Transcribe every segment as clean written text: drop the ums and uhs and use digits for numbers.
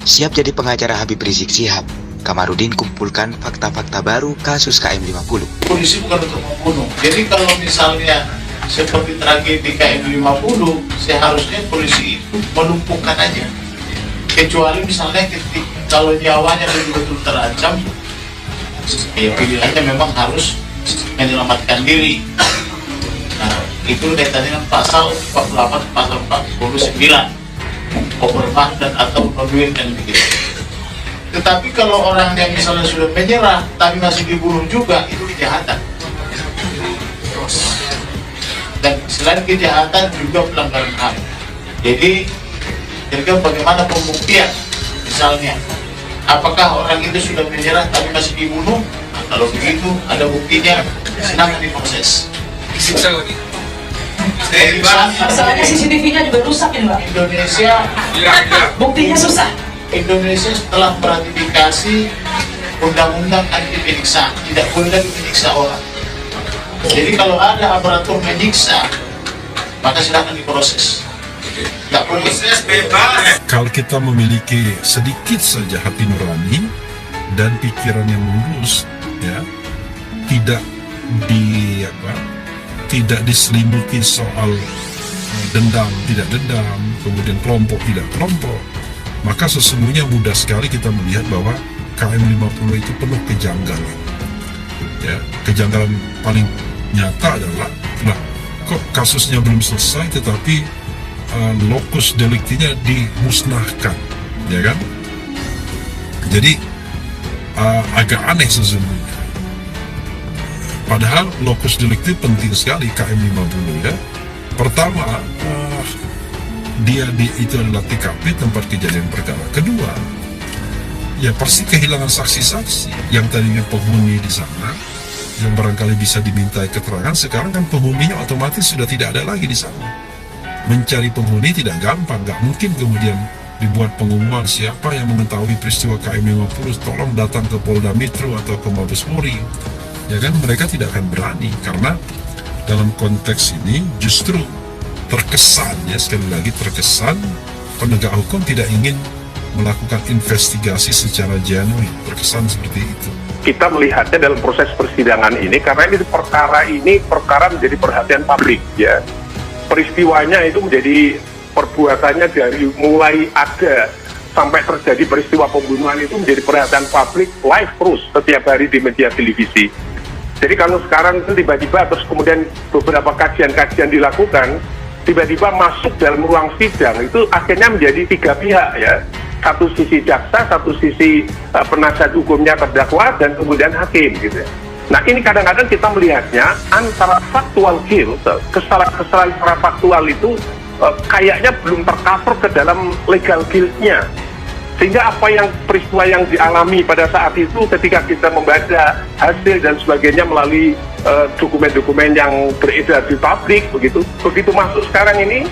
Siap jadi pengacara Habib Rizik Syihab, Kamarudin kumpulkan fakta-fakta baru kasus KM50. Polisi bukan untuk membunuh. Jadi kalau misalnya seperti tragedi KM50, seharusnya polisi itu melumpuhkan aja. Kecuali misalnya kalau nyawanya betul-betul terancam, ya pilihannya memang harus menyelamatkan diri. Nah, itu kaitannya dengan pasal 48, pasal 49. Overbah dan atau pembunuhan dan begitu. Tetapi kalau orang yang misalnya sudah menyerah tapi masih dibunuh juga, itu kejahatan. Dan selain kejahatan juga pelanggaran HAM. Jadi kira-kira bagaimana pembuktian? Misalnya, apakah orang itu sudah menyerah tapi masih dibunuh? Nah, kalau begitu ada buktinya, silakan diproses. Masalahnya CCTV-nya juga rusak ya, Mbak. Indonesia, buktinya susah. Indonesia setelah meratifikasi undang-undang anti penyiksa, tidak boleh lagi menyiksa orang. Jadi kalau ada aparatur menyiksa, maka silakan diproses. Tidak boleh. Kalau kita memiliki sedikit saja hati nurani dan pikiran yang lurus, ya, tidak diselimuti soal dendam, tidak dendam, kemudian kelompok, tidak kelompok, maka sesungguhnya mudah sekali kita melihat bahwa KM50 itu penuh kejanggalan. Ya, kejanggalan paling nyata adalah, nah, kok kasusnya belum selesai tetapi lokus deliktinya dimusnahkan, ya kan? Jadi agak aneh sesungguhnya. Padahal lokus delikti penting sekali KM50 ya. Pertama, itu adalah TKP tempat kejadian perkara. Kedua, ya pasti kehilangan saksi-saksi yang tadinya penghuni di sana, yang barangkali bisa dimintai keterangan, sekarang kan penghuninya otomatis sudah tidak ada lagi di sana. Mencari penghuni tidak gampang, nggak mungkin kemudian dibuat pengumuman siapa yang mengetahui peristiwa KM50 tolong datang ke Polda Metro atau ke Mabes Polri. Ya kan, mereka tidak akan berani karena dalam konteks ini justru terkesan, ya sekali lagi terkesan penegak hukum tidak ingin melakukan investigasi secara genuine, terkesan seperti itu. Kita melihatnya dalam proses persidangan ini karena ini perkara menjadi perhatian publik, ya. Peristiwanya itu menjadi perbuatannya dari mulai ada sampai terjadi peristiwa pembunuhan itu menjadi perhatian publik live terus setiap hari di media televisi. Jadi kalau sekarang itu tiba-tiba terus kemudian beberapa kajian-kajian dilakukan, tiba-tiba masuk dalam ruang sidang, itu akhirnya menjadi tiga pihak ya. Satu sisi jaksa, satu sisi penasihat hukumnya terdakwa, dan kemudian hakim gitu ya. Nah ini kadang-kadang kita melihatnya antara factual guilt, kesalahan secara faktual itu kayaknya belum tercover ke dalam legal guilt-nya. Sehingga apa yang peristiwa yang dialami pada saat itu ketika kita membaca hasil dan sebagainya melalui dokumen-dokumen yang beredar di publik, begitu masuk sekarang ini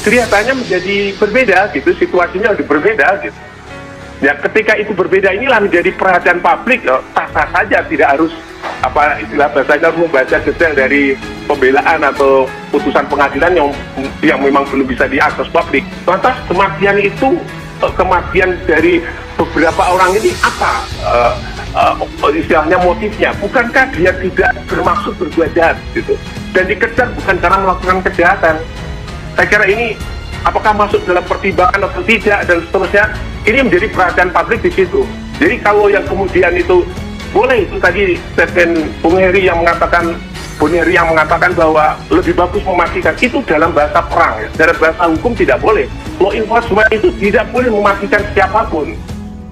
kelihatannya menjadi berbeda gitu, situasinya lebih berbeda gitu. Ya ketika itu berbeda inilah menjadi perhatian publik, sah-sah saja, tidak harus apa istilah bahasanya membaca detail dari pembelaan atau putusan pengadilan yang memang belum bisa diakses publik. Lantas kematian itu, kematian dari beberapa orang ini apa istilahnya motifnya? Bukankah dia tidak bermaksud berbuat jahat gitu, dan dikejar bukan karena melakukan kejahatan? Saya kira ini apakah masuk dalam pertimbangan atau tidak dan seterusnya, ini menjadi perhatian publik di situ. Jadi kalau yang kemudian itu boleh, itu tadi statement Bung Heri yang mengatakan bahwa lebih bagus mematikan, itu dalam bahasa perang ya. Dalam bahasa hukum tidak boleh. Law enforcement itu tidak boleh mematikan siapapun.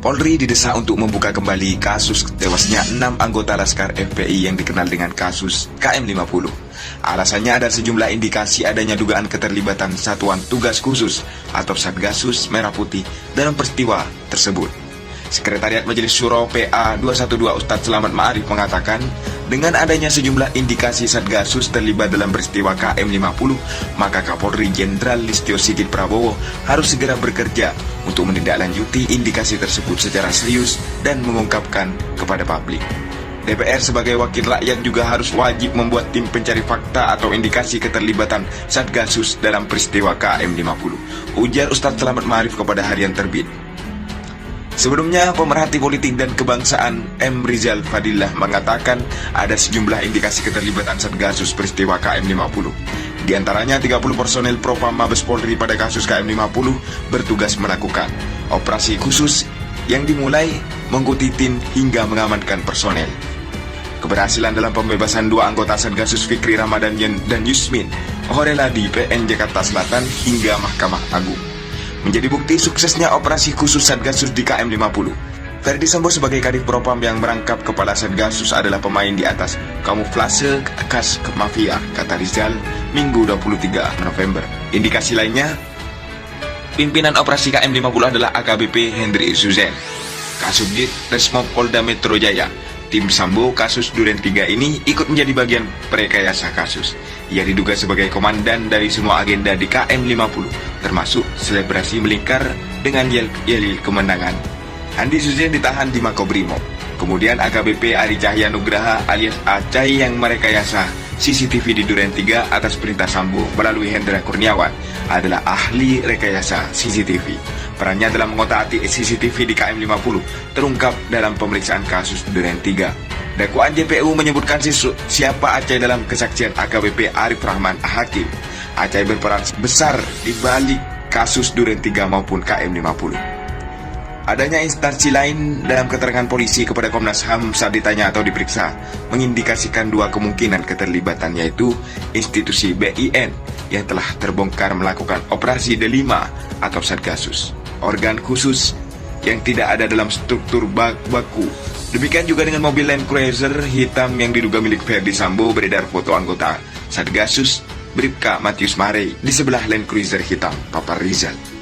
Polri didesak untuk membuka kembali kasus tewasnya 6 anggota Laskar FPI yang dikenal dengan kasus KM50. Alasannya ada sejumlah indikasi adanya dugaan keterlibatan Satuan Tugas Khusus atau Satgasus Merah Putih dalam peristiwa tersebut. Sekretariat Majelis Syuro PA 212 Ustadz Selamat Ma'arif mengatakan, dengan adanya sejumlah indikasi Satgasus terlibat dalam peristiwa KM50, maka Kapolri Jenderal Listio Sigit Prabowo harus segera bekerja untuk menindaklanjuti indikasi tersebut secara serius dan mengungkapkan kepada publik. DPR sebagai wakil rakyat juga harus wajib membuat tim pencari fakta atau indikasi keterlibatan Satgasus dalam peristiwa KM50, ujar Ustadz Selamat Ma'arif kepada Harian Terbit. Sebelumnya, pemerhati politik dan kebangsaan M. Rizal Fadillah mengatakan ada sejumlah indikasi keterlibatan Satgasus peristiwa KM50. Di antaranya 30 personel Propam Mabes Polri pada kasus KM50 bertugas melakukan operasi khusus yang dimulai mengutitin hingga mengamankan personel. Keberhasilan dalam pembebasan 2 anggota Satgasus Fikri Ramadan dan Yusmin Horela di PN Jakarta Selatan hingga Mahkamah Agung menjadi bukti suksesnya operasi khusus Satgasus di KM50. Ferdi Sambo sebagai Kadif Propam yang merangkap kepala Satgasus adalah pemain di atas kamuflase khas mafia, kata Rizal Minggu 23 November. Indikasi lainnya, pimpinan operasi KM50 adalah AKBP Hendri Suzen, Kasubdit Resmob Polda Metro Jaya. Tim Sambo kasus Duren 3 ini ikut menjadi bagian perekayasa kasus. Ia diduga sebagai komandan dari semua agenda di KM50, termasuk selebrasi melingkar dengan yel kemenangan. Andi Suzen ditahan di Makobrimob. Kemudian AKBP Ari Cahya Nugraha alias Acai yang merekayasa CCTV di Duren 3 atas perintah Sambo melalui Hendra Kurniawan adalah ahli rekayasa CCTV. Perannya dalam mengotak-atik CCTV di KM50 terungkap dalam pemeriksaan kasus Duren 3. Dakwaan JPU menyebutkan siapa Acai dalam kesaksian AKBP Arif Rahman Hakim. Acai berperan besar di balik kasus Duren 3 maupun KM50. Adanya instansi lain dalam keterangan polisi kepada Komnas HAM saat ditanya atau diperiksa mengindikasikan 2 kemungkinan keterlibatan, yaitu institusi BIN yang telah terbongkar melakukan operasi D5 atau Satgasus, organ khusus yang tidak ada dalam struktur baku. Demikian juga dengan mobil Land Cruiser hitam yang diduga milik Ferdi Sambo, beredar foto anggota Satgasus Bribka Matius Marey di sebelah Land Cruiser hitam Papa Rizal.